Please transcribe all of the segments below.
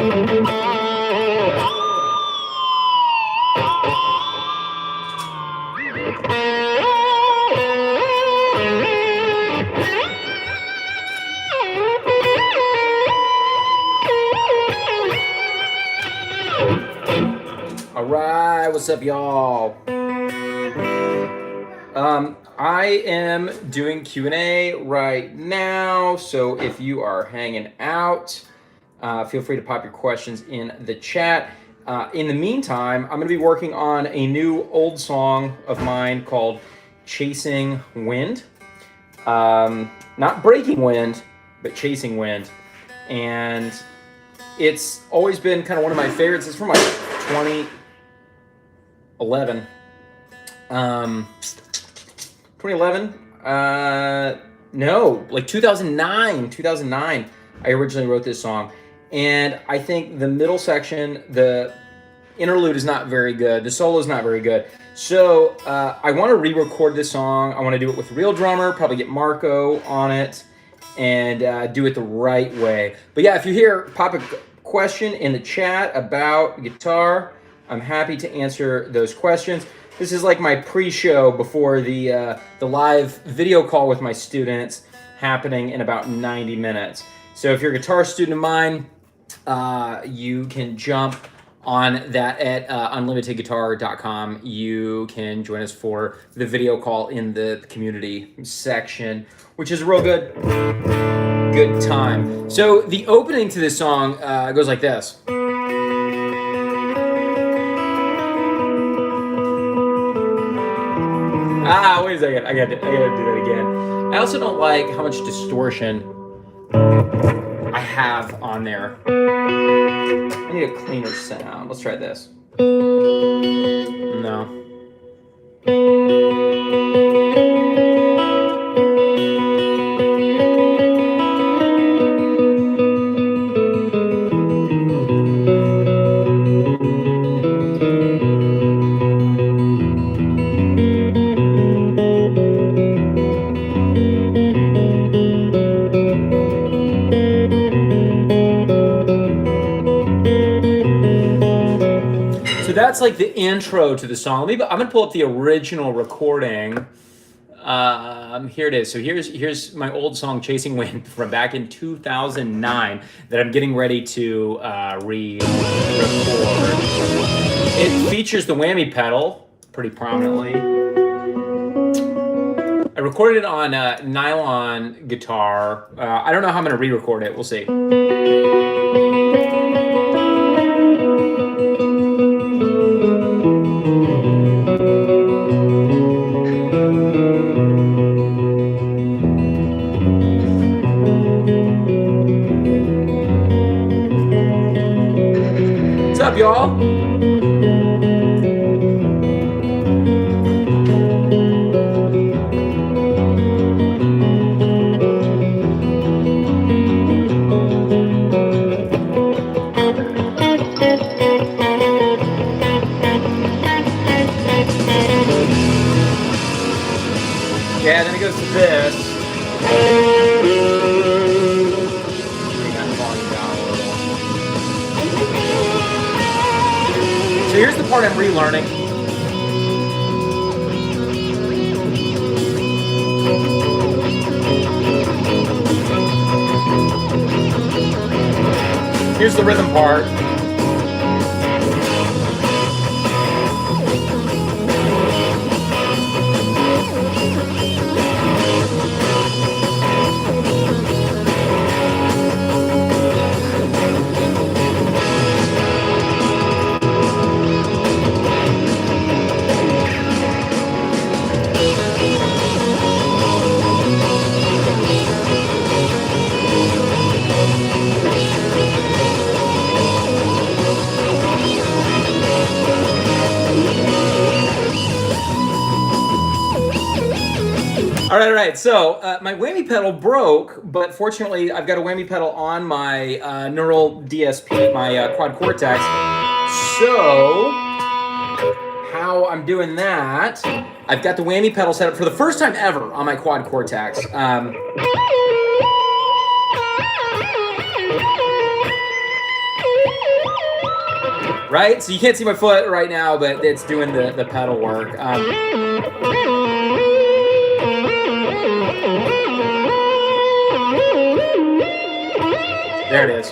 All right, what's up, y'all? I am doing Q&A right now, so if you are hanging out, feel free to pop your questions in the chat. In the meantime, I'm going to be working on a new old song of mine called Chasing Wind. Not Breaking Wind, but Chasing Wind. And it's always been kind of one of my favorites. It's from like 2011. 2011? No, like 2009. I originally wrote this song. And I think the middle section, the interlude is not very good. The solo is not very good. So I want to re-record this song. I want to do it with a real drummer, probably get Marco on it, and do it the right way. But yeah, if you're here, pop a question in the chat about guitar. I'm happy to answer those questions. This is like my pre-show before the live video call with my students happening in about 90 minutes. So if you're a guitar student of mine, you can jump on that at unlimitedguitar.com. You can join us for the video call in the community section, which is a real good time. So the opening to this song goes like this. Wait a second. I gotta do that again. I also don't like how much distortion I have on there. I need a cleaner sound. Let's try this. No. That's like the intro to the song. I'm gonna pull up the original recording. Here it is. So here's my old song "Chasing Wind" from back in 2009 that I'm getting ready to re-record. It features the whammy pedal pretty prominently. I recorded it on nylon guitar. I don't know how I'm gonna re-record it. We'll see. What's up, y'all? Yeah, then it goes to this. So here's the part I'm relearning. Here's the rhythm part. All right. So my whammy pedal broke, but fortunately I've got a whammy pedal on my neural DSP, my quad cortex. So how I'm doing that, I've got the whammy pedal set up for the first time ever on my quad cortex. right? So you can't see my foot right now, but it's doing the pedal work. There it is.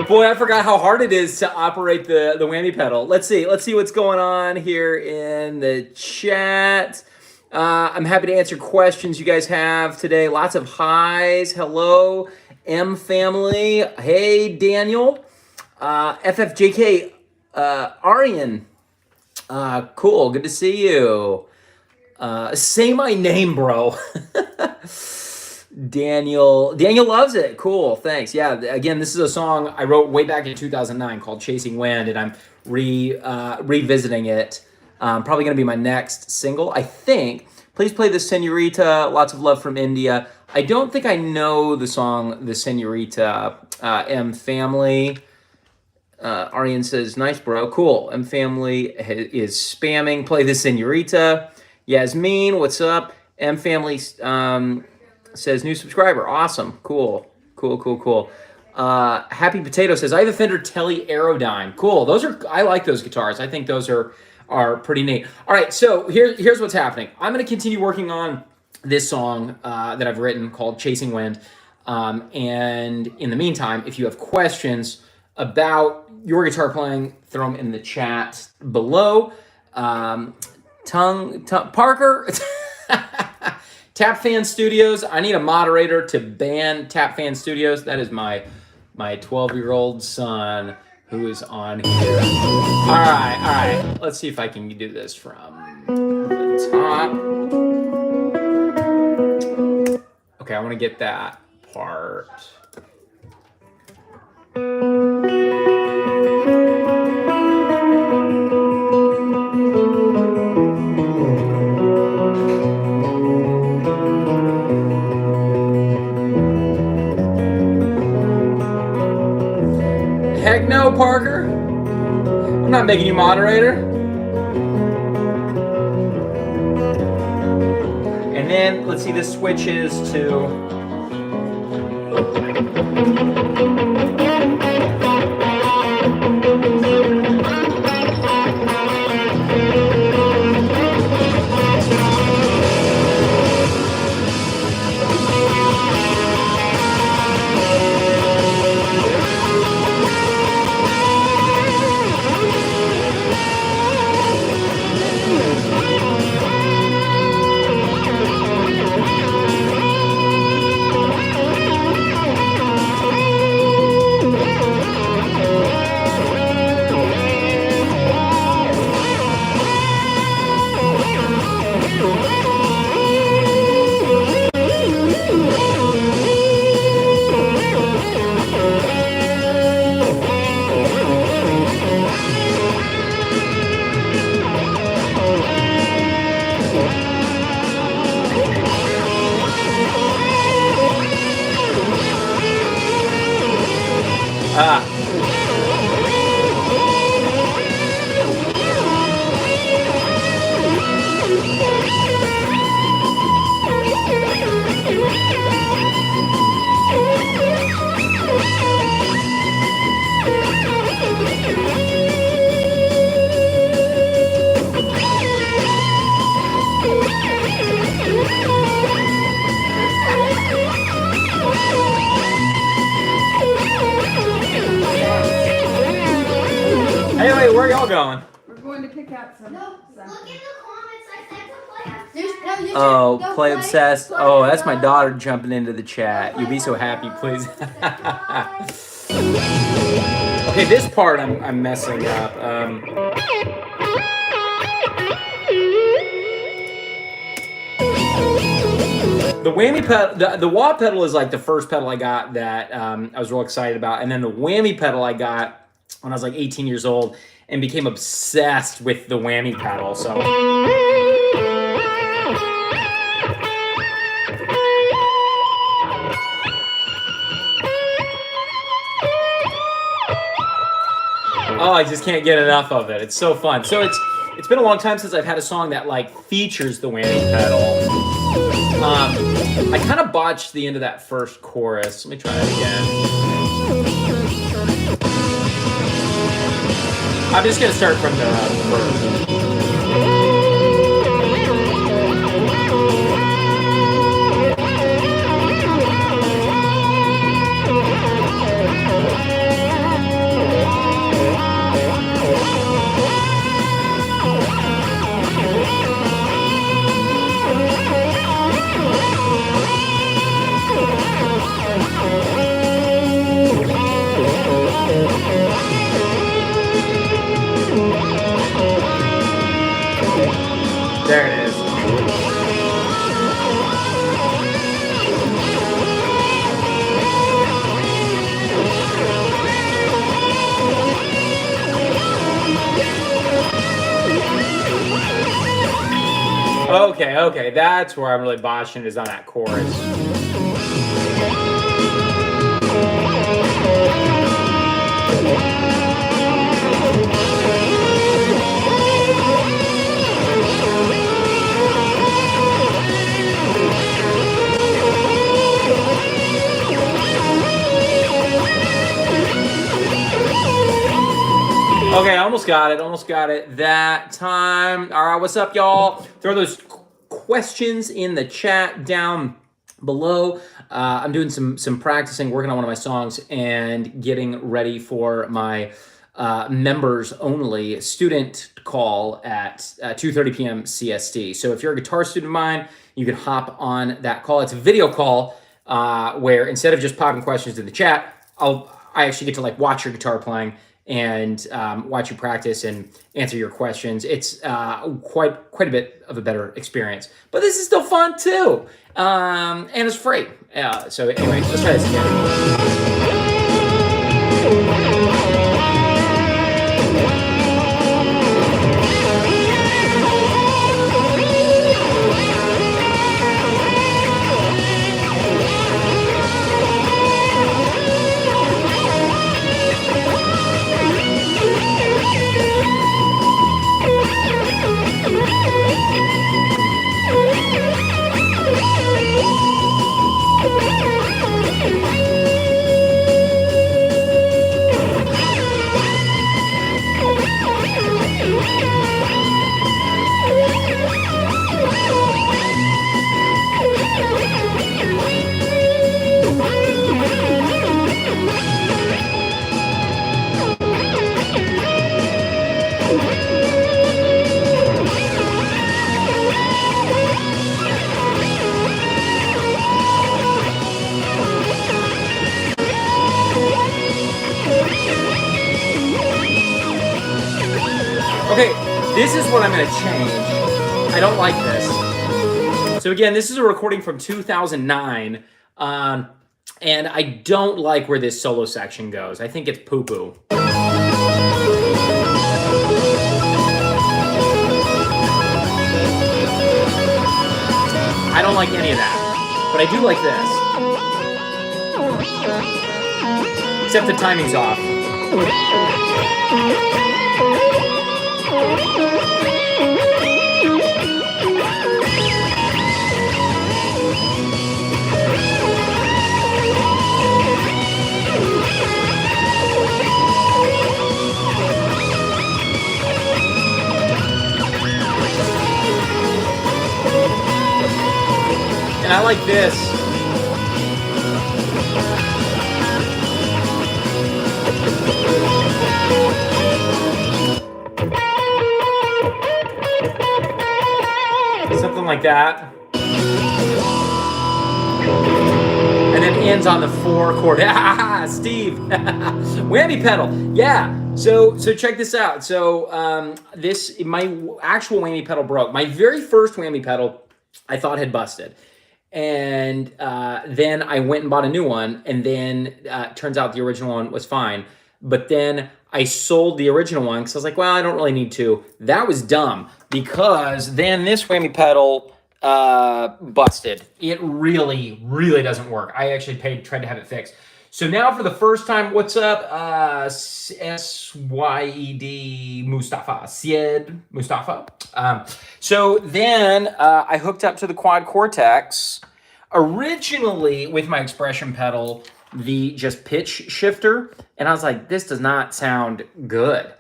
Boy, I forgot how hard it is to operate the whammy pedal. Let's see what's going on here in the chat. I'm happy to answer questions you guys have today. Lots of highs. Hello, M family. Hey, Daniel. FFJK, Aryan. Cool. Good to see you. Say my name, bro. Daniel loves it. Cool. Thanks. Yeah. Again, this is a song I wrote way back in 2009 called Chasing Wind, and I'm revisiting it. Probably going to be my next single, I think. Please play the Senorita. Lots of love from India. I don't think I know the song, the Senorita. M family. Aryan says, nice, bro. Cool. M family is spamming. Play the Senorita. Yasmin, what's up? M family says, new subscriber. Awesome. Cool. Happy Potato says, I have a Fender Tele Aerodyne. Cool. I like those guitars. I think those are pretty neat. All right, so here's what's happening. I'm going to continue working on this song that I've written called Chasing Wind. And in the meantime, if you have questions about your guitar playing, throw them in the chat below. Parker, Tap Fan Studios. I need a moderator to ban Tap Fan Studios. That is my 12-year-old son who is on here. All right. Let's see if I can do this from the top. Okay, I want to get that part. Heck no, Parker. I'm not making you moderator. And then, let's see, this switches to... Hey, where are y'all going? We're going to pick up some. No, look in the comments. I said to play. Oh, play obsessed. Oh, that's my daughter jumping into the chat. You'll be so happy, please. Okay, this part I'm messing up. The whammy pedal, the wah pedal is like the first pedal I got that I was real excited about, and then the whammy pedal I got when I was like 18 years old and became obsessed with the whammy pedal. So. I just can't get enough of it. It's so fun. So it's been a long time since I've had a song that like features the whammy pedal. I kind of botched the end of that first chorus. Let me try that again. I'm just gonna start from the first. There it is. Okay, that's where I'm really botching, is on that chorus. Okay, almost got it that time. All right, what's up, y'all? Throw those questions in the chat down below. I'm doing some practicing, working on one of my songs, and getting ready for my members only student call at 2:30 p.m. CST. So if you're a guitar student of mine, you can hop on that call. It's a video call where instead of just popping questions in the chat, I actually get to like watch your guitar playing and watch you practice and answer your questions. It's quite a bit of a better experience. But this is still fun too, and it's free. So anyway, let's try this again. Okay, this is what I'm going to change. I don't like this. So again, this is a recording from 2009, and I don't like where this solo section goes. I think it's poo-poo. I don't like any of that, but I do like this. Except the timing's off. And I like this. Something like that. And then ends on the 4 chord. Steve. Whammy pedal. Yeah. So check this out. So my actual whammy pedal broke. My very first whammy pedal I thought had busted. And then I went and bought a new one, and then turns out the original one was fine. But then I sold the original one because I was like, well, I don't really need to. That was dumb, because then this whammy pedal busted. It really, really doesn't work. I actually tried to have it fixed. So now for the first time, what's up? SYED Mustafa, Syed Mustafa. So then I hooked up to the Quad Cortex, originally with my expression pedal, the just pitch shifter. And I was like, this does not sound good.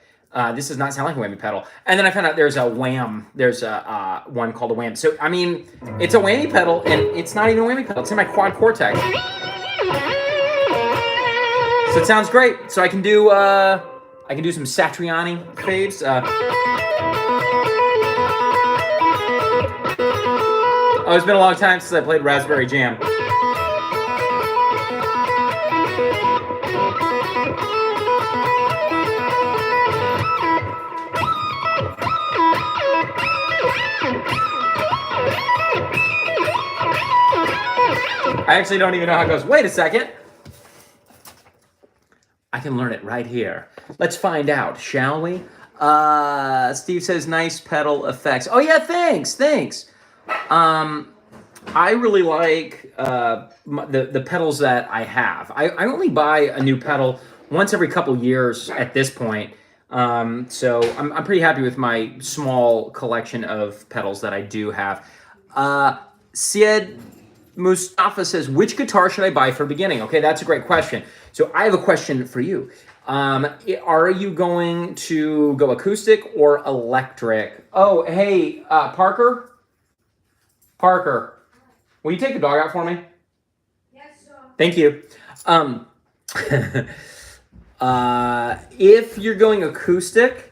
This does not sound like a whammy pedal. And then I found out there's a wham. There's a one called a wham. So, I mean, it's a whammy pedal, and it's not even a whammy pedal. It's in my Quad Cortex. So it sounds great. So I can do some Satriani fades. Oh, it's been a long time since I played Raspberry Jam. I actually don't even know how it goes. Wait a second. I can learn it right here. Let's find out, shall we? Steve says, nice pedal effects. Oh yeah, thanks. I really like the pedals that I have. I only buy a new pedal once every couple years at this point. So I'm pretty happy with my small collection of pedals that I do have. Syed Mustafa says, which guitar should I buy for beginning? Okay, that's a great question. So I have a question for you. Are you going to go acoustic or electric? Oh, hey, Parker? Parker, will you take the dog out for me? Yes, sir. Thank you. If you're going acoustic,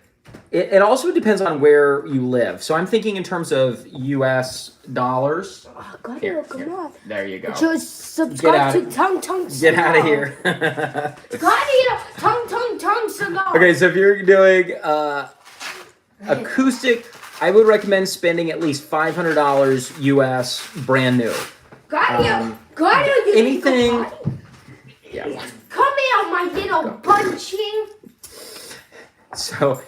it also depends on where you live. So I'm thinking in terms of US dollars. Oh, Here, come on. there you go. Just subscribe to Tongue Get out of here. Tongue Cigar. Okay, so if you're doing acoustic, I would recommend spending at least $500 US brand new. Anything. Yeah. Come here, my little bunching. So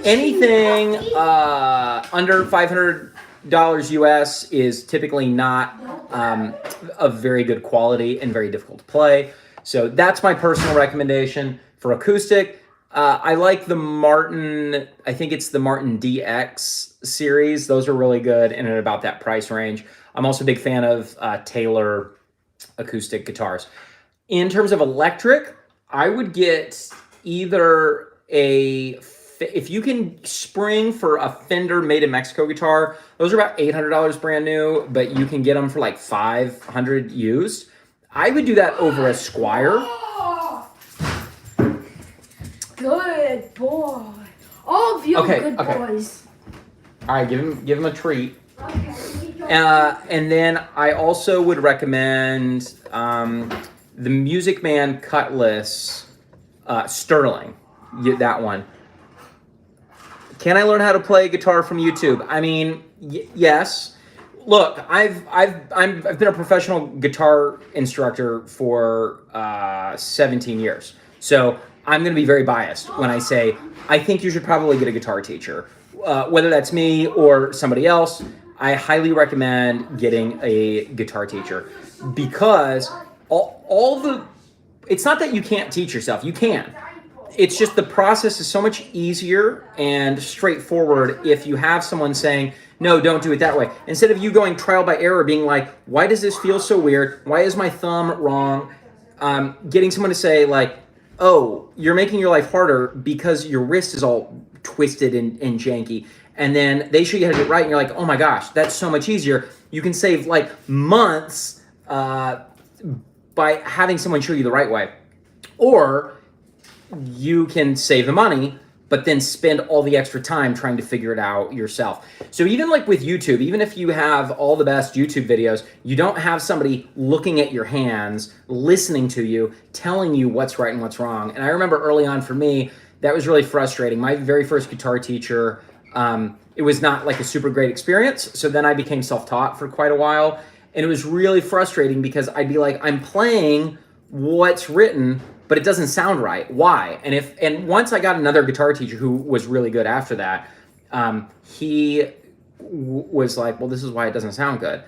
anything under $500 US is typically not of very good quality and very difficult to play. So that's my personal recommendation for acoustic. I like the Martin, I think it's the Martin DX series. Those are really good and at about that price range. I'm also a big fan of Taylor acoustic guitars. In terms of electric, I would get either if you can spring for a Fender made in Mexico guitar, those are about $800 brand new, but you can get them for like $500 used. I would do that over a Squire. Good boy. All of you good boys. All right, give him a treat. Okay. And then I also would recommend the Music Man Cutlass Sterling. That one. Can I learn how to play guitar from YouTube? I mean, yes. Look, I've been a professional guitar instructor for 17 years. So I'm going to be very biased when I say I think you should probably get a guitar teacher. Whether that's me or somebody else, I highly recommend getting a guitar teacher because it's not that you can't teach yourself. You can. It's just the process is so much easier and straightforward if you have someone saying, no, don't do it that way. Instead of you going trial by error, being like, why does this feel so weird? Why is my thumb wrong? Getting someone to say like, oh, you're making your life harder because your wrist is all twisted and janky. And then they show you how to do it right. And you're like, oh my gosh, that's so much easier. You can save like months by having someone show you the right way. Or you can save the money, but then spend all the extra time trying to figure it out yourself. So even like with YouTube, even if you have all the best YouTube videos, you don't have somebody looking at your hands, listening to you, telling you what's right and what's wrong. And I remember early on for me, that was really frustrating. My very first guitar teacher, it was not like a super great experience. So then I became self-taught for quite a while. And it was really frustrating because I'd be like, I'm playing what's written, but it doesn't sound right. Why? And once I got another guitar teacher who was really good after that, he was like, well, this is why it doesn't sound good.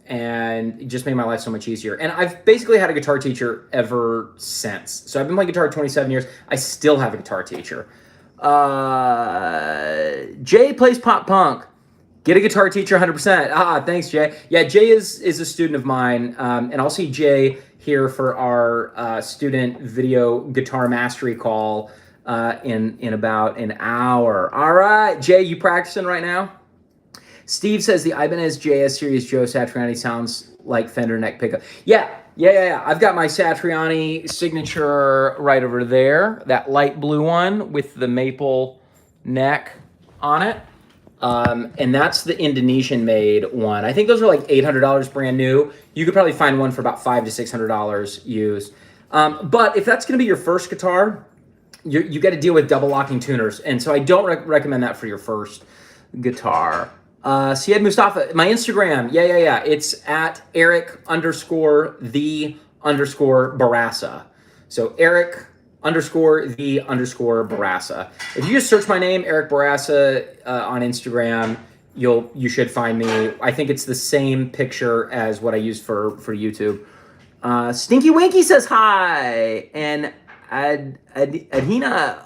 and it just made my life so much easier. And I've basically had a guitar teacher ever since. So I've been playing guitar 27 years. I still have a guitar teacher. Jay plays pop punk. Get a guitar teacher 100%. Thanks, Jay. Yeah, Jay is a student of mine, and I'll see Jay here for our student video guitar mastery call in about an hour. All right, Jay, you practicing right now? Steve says the Ibanez JS Series Joe Satriani sounds like Fender neck pickup. Yeah. I've got my Satriani signature right over there, that light blue one with the maple neck on it. And that's the Indonesian-made one. I think those are like $800 brand new. You could probably find one for about $500 to $600 used. But if that's going to be your first guitar, you got to deal with double locking tuners, and so I don't recommend that for your first guitar. Syed Mustafa, my Instagram, yeah. It's at Eric_the_Bourassa. So Eric_the_Bourassa. If you just search my name, Eric Bourassa, on Instagram, you should find me. I think it's the same picture as what I use for YouTube. Stinky Winky says hi, and Adhina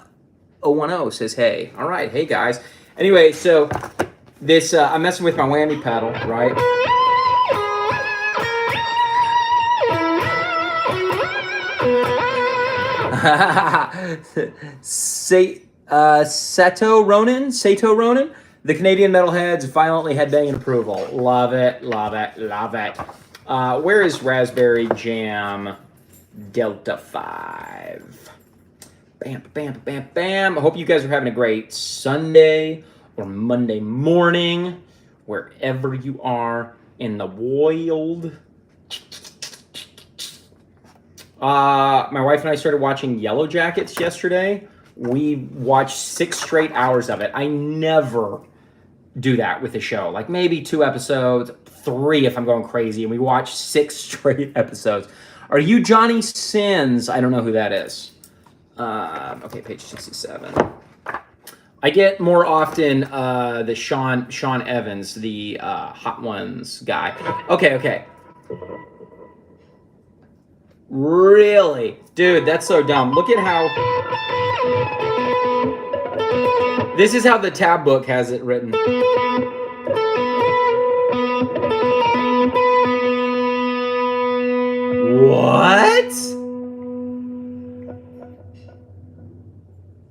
010 says hey. All right, hey guys. Anyway, so this I'm messing with my whammy pedal, right? Sato Ronan, the Canadian metalheads violently headbanging approval. Love it. Where is Raspberry Jam Delta 5? Bam. I hope you guys are having a great Sunday or Monday morning, wherever you are in the world. My wife and I started watching Yellow Jackets yesterday. We watched 6 straight hours of it. I never do that with a show. Like maybe 2 episodes, 3 if I'm going crazy, and we watched 6 straight episodes. Are you Johnny Sins? I don't know who that is. Okay, page 67. I get more often the Sean Evans, the Hot Ones guy. Okay. Really? Dude, that's so dumb. Look at how... This is how the tab book has it written. What?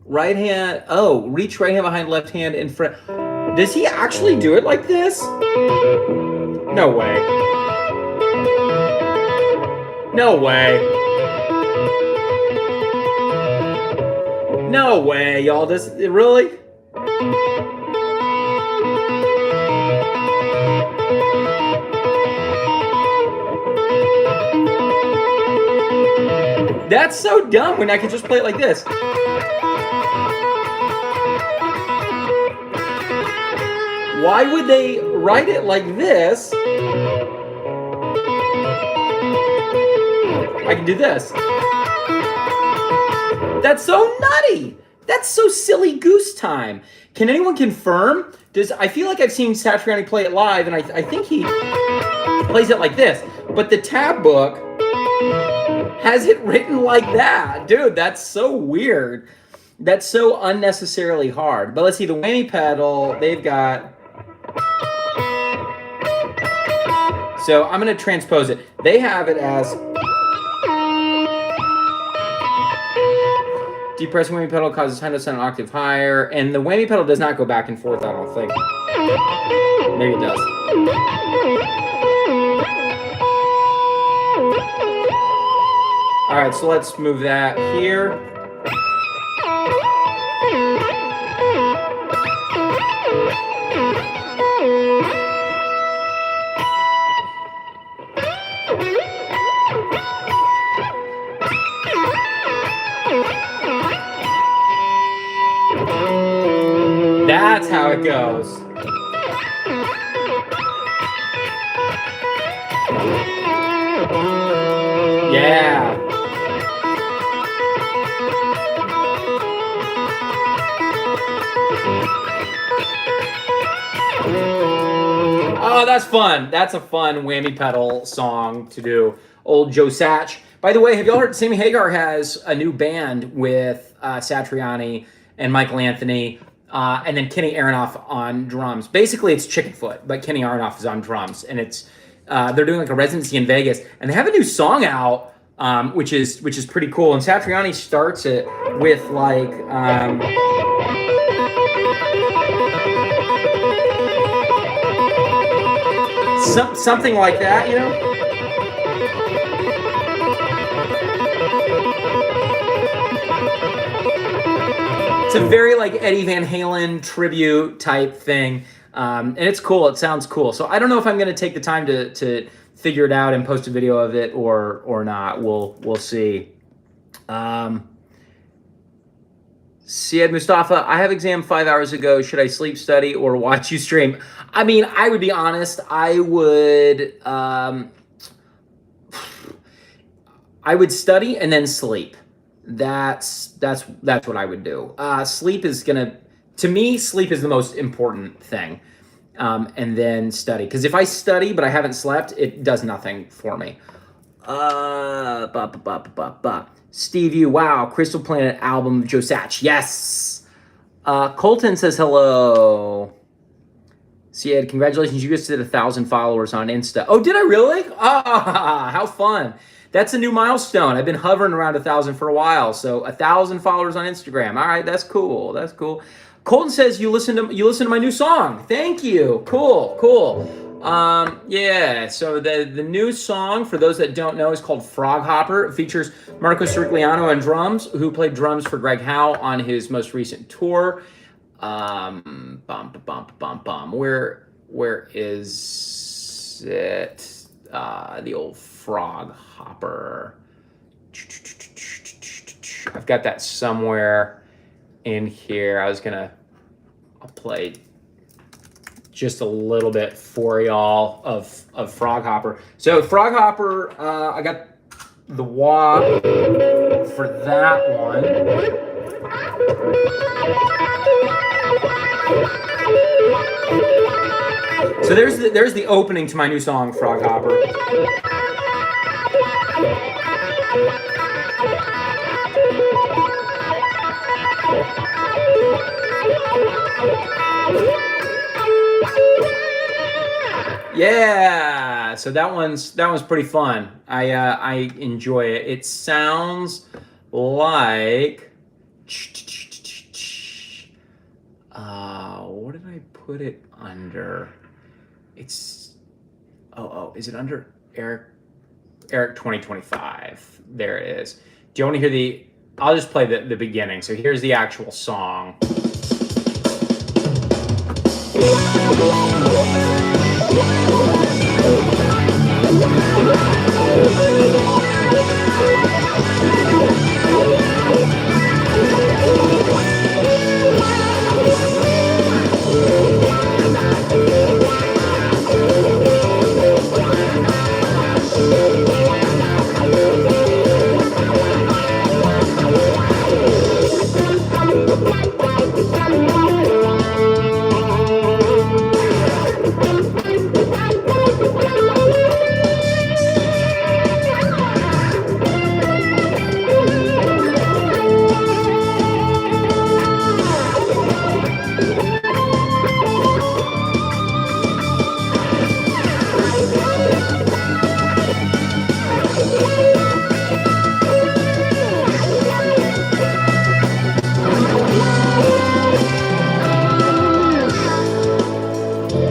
Right hand... Oh, reach right hand behind left hand in front. Does he actually do it like this? No way. No way, y'all. Does it really? That's so dumb when I could just play it like this. Why would they write it like this? I can do this. That's so nutty. That's so silly goose time. Can anyone confirm? I feel like I've seen Satriani play it live, and I think he plays it like this. But the tab book has it written like that. Dude, that's so weird. That's so unnecessarily hard. But let's see, the whammy pedal, they've got... So I'm going to transpose it. They have it as... Depressing whammy pedal causes high notes an octave higher, and the whammy pedal does not go back and forth, I don't think. Maybe it does. All right, so let's move that here. That's how it goes. Yeah. Oh, that's fun. That's a fun whammy pedal song to do. Old Joe Satch. By the way, have y'all heard Sammy Hagar has a new band with Satriani and Michael Anthony, and then Kenny Aronoff on drums. Basically, it's Chickenfoot, but Kenny Aronoff is on drums, and it's they're doing like a residency in Vegas, and they have a new song out, which is pretty cool. And Satriani starts it with like. Something like that, you know? It's a very like Eddie Van Halen tribute type thing. And it's cool. It sounds cool. So I don't know if I'm going to take the time to figure it out and post a video of it or not. We'll see. Syed Mustafa, I have exam 5 hours ago. Should I sleep, study, or watch you stream? I mean, I would be honest. I would study and then sleep. That's what I would do. Sleep is to me, sleep is the most important thing. And then study. Because if I study but I haven't slept, it does nothing for me. Steve U, wow, Crystal Planet album of Joe Satch. Yes. Colton says hello. Syed, congratulations. You just did 1,000 followers on Insta. Oh, did I really? Ah, how fun. That's a new milestone. I've been hovering around 1,000 for a while. So 1,000 followers on Instagram. All right, that's cool. That's cool. Colton says you listen to my new song. Thank you. Cool. Yeah, so the new song, for those that don't know, is called Frog Hopper. It features Marco Sirigliano on drums, who played drums for Greg Howe on his most recent tour. Where is it? The old Frog Hopper. I've got that somewhere in here. I'll play just a little bit for y'all of Frog Hopper. So Frog Hopper, I got the wah for that one. So there's the opening to my new song, Frog Hopper. Yeah, so that one's pretty fun. I enjoy it. It sounds like what did I put it under? It's is it under Eric 2025? There it is. Do you want to hear I'll just play the beginning. So here's the actual song.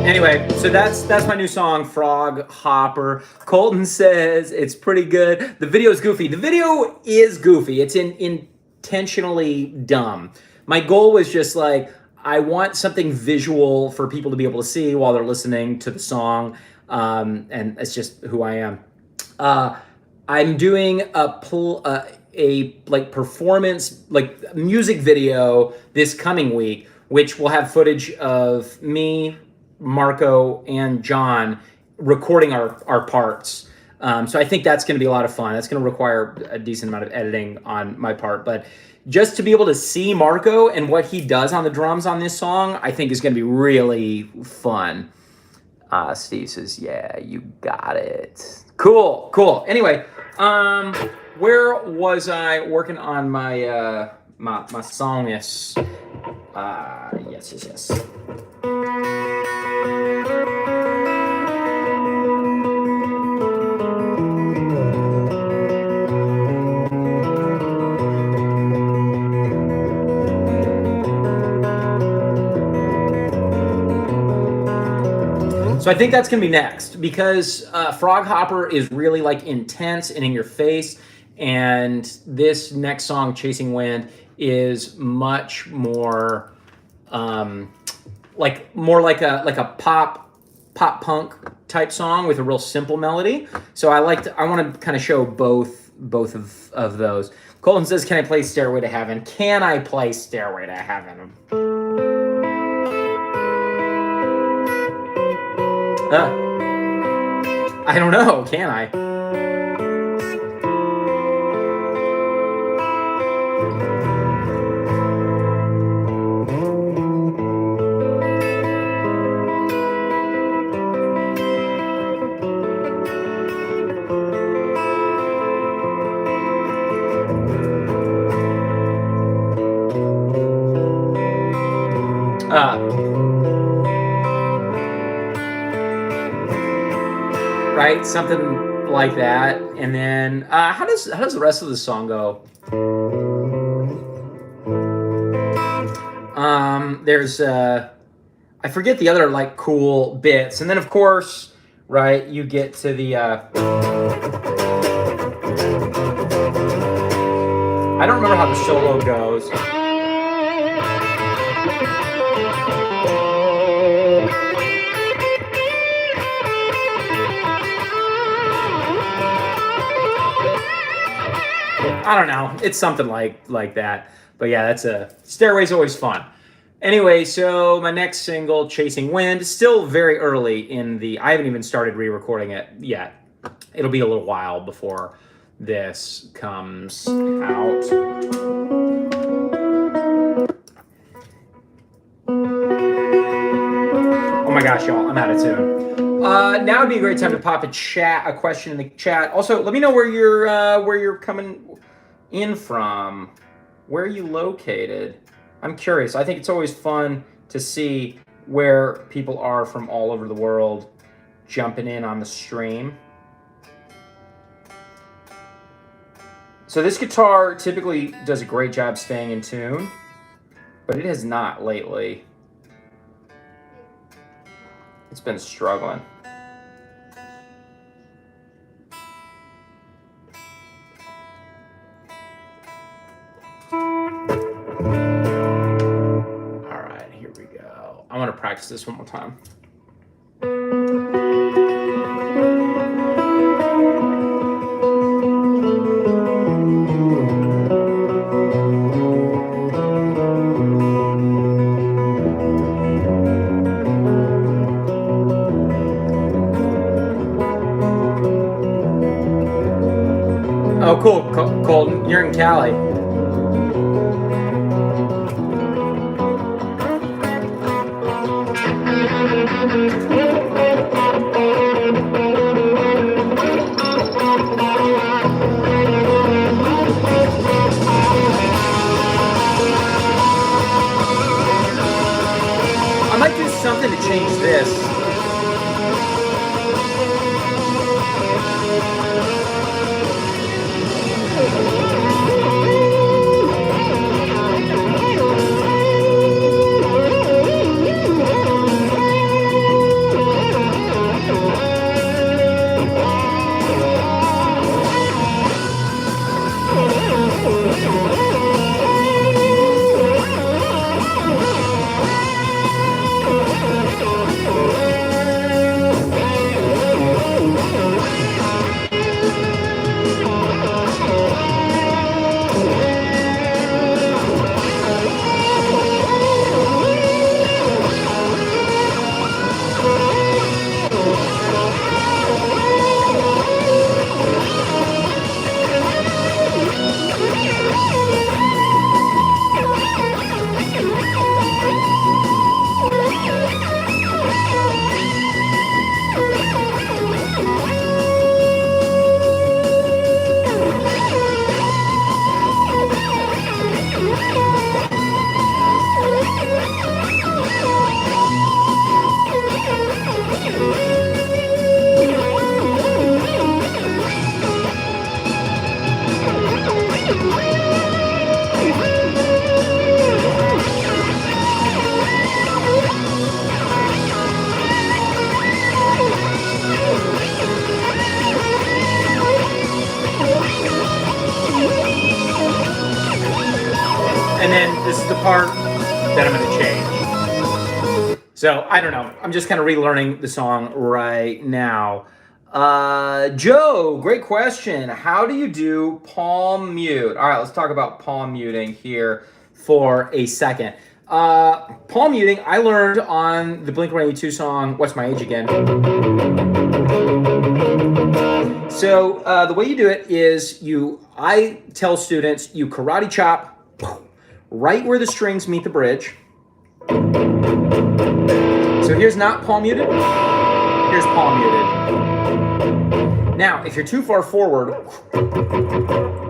Anyway, so that's my new song, Frog Hopper. Colton says it's pretty good. The video is goofy. The video is goofy. It's intentionally dumb. My goal was just like, I want something visual for people to be able to see while they're listening to the song, and it's just who I am. I'm doing a performance, like music video this coming week, which will have footage of me, Marco, and John recording our parts. So I think that's going to be a lot of fun. That's going to require a decent amount of editing on my part, but just to be able to see Marco and what he does on the drums on this song, I think is going to be really fun. Steve says, yeah, you got it. Cool. Anyway, where was I working on my my songness? Yes. So I think that's gonna be next because Frog Hopper is really like intense and in your face, and this next song, Chasing Wind, is much more more like a pop punk type song with a real simple melody. So I want to kind of show both of those. Colton says, "Can I play Stairway to Heaven?" Can I play Stairway to Heaven? I don't know. Can I? Right, something like that. And then how does the rest of the song go? There's I forget the other like cool bits, and then of course, right, you get to the I don't remember how the solo goes. I don't know. It's something like that. But yeah, that's Stairway's always fun. Anyway, so my next single, Chasing Wind, still very early I haven't even started re-recording it yet. It'll be a little while before this comes out. Oh my gosh, y'all, I'm out of tune. Now would be a great time to pop a question in the chat. Also, let me know where you're coming in from. Where are you located? I'm curious. I think it's always fun to see where people are from all over the world jumping in on the stream. So this guitar typically does a great job staying in tune, but it has not lately. It's been struggling. I want to practice this one more time. Oh, cool, Colton. You're in Cali. I might do something to change this. And then this is the part that I'm going to change. So I don't know. I'm just kind of relearning the song right now. Joe, great question. How do you do palm mute? All right, let's talk about palm muting here for a second. Palm muting, I learned on the Blink-182 song, What's My Age Again? So the way you do it is I tell students you karate chop right where the strings meet the bridge. So here's not palm muted, here's palm muted. Now, if you're too far forward,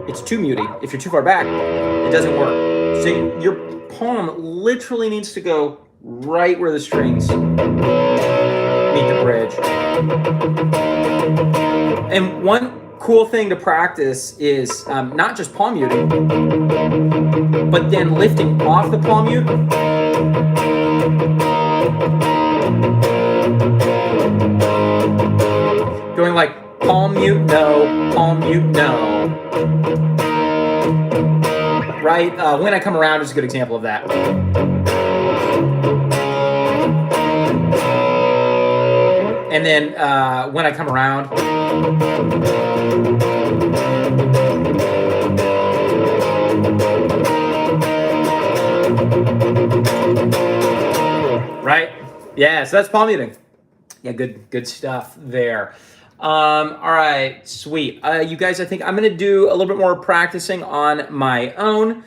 it's too muty. If you're too far back, it doesn't work. So your palm literally needs to go right where the strings meet the bridge. And one cool thing to practice is not just palm muting, but then lifting off the palm mute. Going like palm mute, no, palm mute, no. Right? When I Come Around is a good example of that. And then When I Come Around. Right? Yeah, so that's palm muting. Yeah, good stuff there. All right, sweet. You guys, I think I'm going to do a little bit more practicing on my own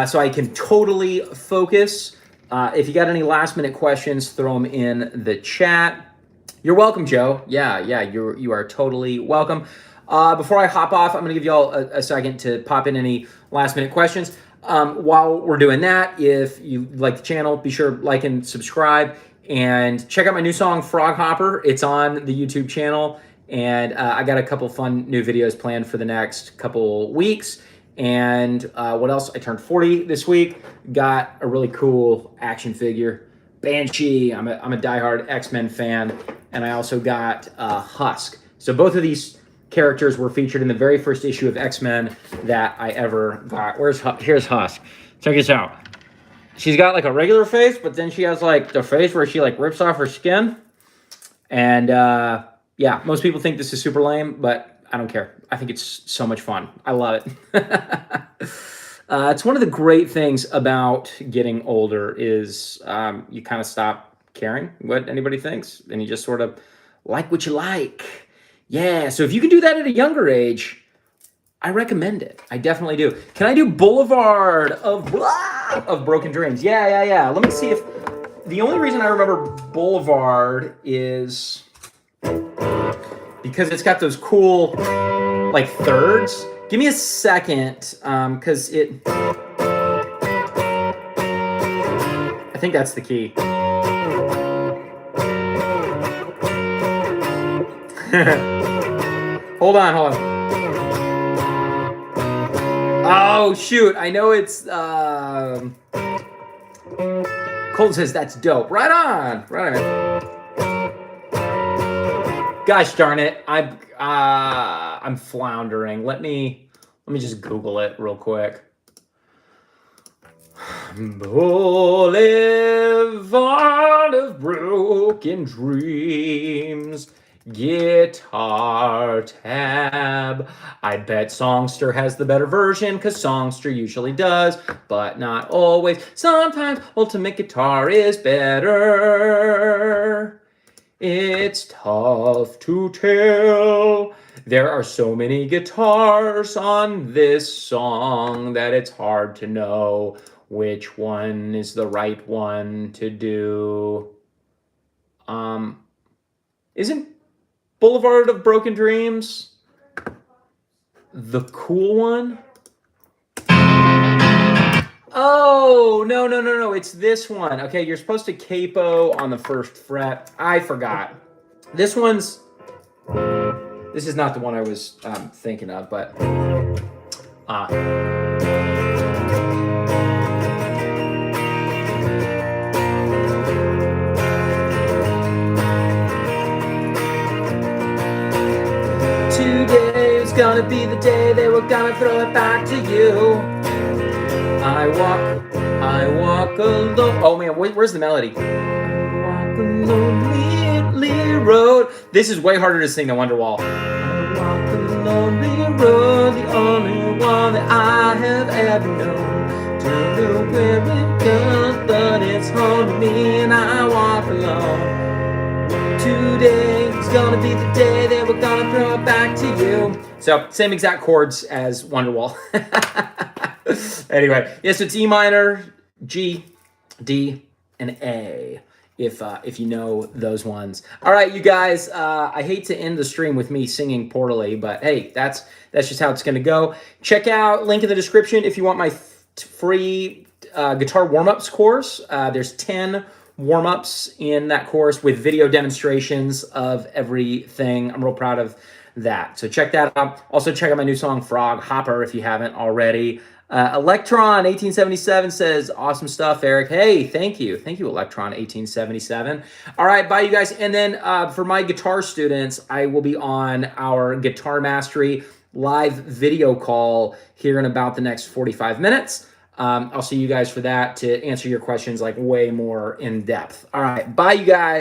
so I can totally focus. If you got any last minute questions, throw them in the chat. You're welcome, Joe. Yeah, you are totally welcome. Before I hop off, I'm going to give you all a second to pop in any last minute questions. While we're doing that, if you like the channel, be sure to like and subscribe. And check out my new song, Frog Hopper. It's on the YouTube channel. And I got a couple fun new videos planned for the next couple weeks. And what else? I turned 40 this week. Got a really cool action figure, Banshee. I'm a diehard X-Men fan. And I also got Husk. So both of these characters were featured in the very first issue of X-Men that I ever got. Here's Husk. Check this out. She's got like a regular face, but then she has like the face where she like rips off her skin. And yeah, most people think this is super lame, but I don't care. I think it's so much fun. I love it. It's one of the great things about getting older is you kind of stop caring what anybody thinks, and you just sort of like what you like. Yeah, so if you can do that at a younger age, I recommend it. I definitely do. Can I do Boulevard of Broken Dreams? Yeah. Let me see if... The only reason I remember Boulevard is because it's got those cool, like, thirds. Give me a second, because it... I think that's the key. Hold on. Oh, shoot. I know it's... Colton says that's dope. Right on. Gosh darn it. I'm floundering. Let me just Google it real quick. Boulevard of Broken Dreams. Guitar tab. I bet Songster has the better version because Songster usually does, but not always. Sometimes Ultimate Guitar is better. It's tough to tell. There are so many guitars on this song that it's hard to know which one is the right one to do. Isn't Boulevard of Broken Dreams the cool one? Oh, no. It's this one. Okay, you're supposed to capo on the first fret. I forgot. This is not the one I was thinking of, but... Today was gonna be the day they were gonna throw it back to you. I walk alone. Oh man, where's the melody? I walk a lonely road. This is way harder to sing than Wonderwall. I walk a lonely road, the only one that I have ever known. Don't know where it goes, but it's home to me, and I walk alone. Today is gonna be the day that we're gonna throw it back to you. So same exact chords as Wonderwall. Anyway, yes, it's E minor, G, D, and A. If you know those ones. All right, you guys. I hate to end the stream with me singing poorly, but hey, that's just how it's gonna go. Check out link in the description if you want my free guitar warm-ups course. There's 10 warm-ups in that course with video demonstrations of everything. I'm real proud of that. So check that out. Also check out my new song, Frog Hopper, if you haven't already. Electron 1877 says, awesome stuff, Eric. Hey, thank you. Thank you, Electron 1877. All right, bye, you guys. And then for my guitar students, I will be on our Guitar Mastery live video call here in about the next 45 minutes. I'll see you guys for that to answer your questions like way more in depth. All right, bye, you guys.